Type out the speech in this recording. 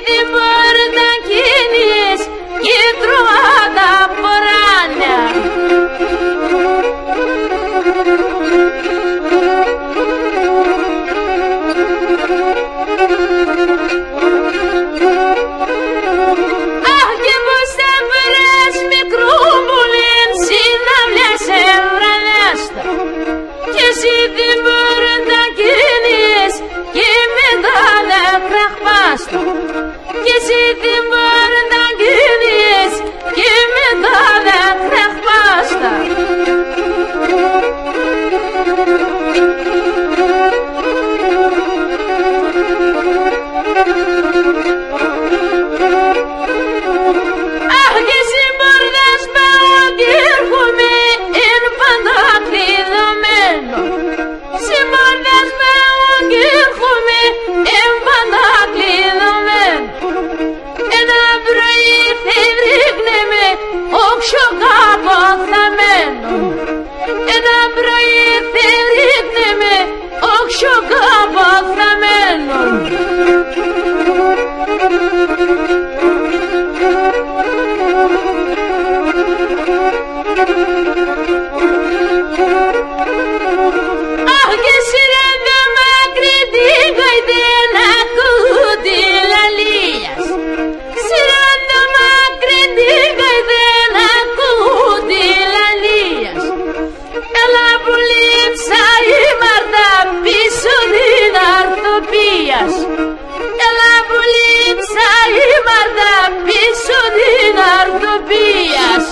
την πόρτα κίνης και τρώα τα ποράνια. Αχ, και πως θα βρες μικρού πουλήν συναυλές ευρανέστα και εσύ την πόρτα κίνης και μετά δάκρα χπάστα και εσύ την πόρτα κίνης και μετά δάκρα χπάστα. Αχ, και συμπορδάς πάω και έρχομαι εν πάντα κλειδωμένο. Συμπορδάς πάω και έρχομαι εν πάντα κλειδωμένο. Ένα πρωί ρίχνε με όξιο κάπου θαμένο. Ένα πρωί ρίχνε με όξιο κάπου θαμένο. Αχ, και σειράντα μακρύ την καηδένα ακούτη λαλίας. Σειράντα μακρύ την καηδένα ακούτη λαλίας. Έλα που λείψα η Μάρτα πίσω την αρτοπίας. Έλα που λείψα η Μάρτα πίσω την αρτοπίας.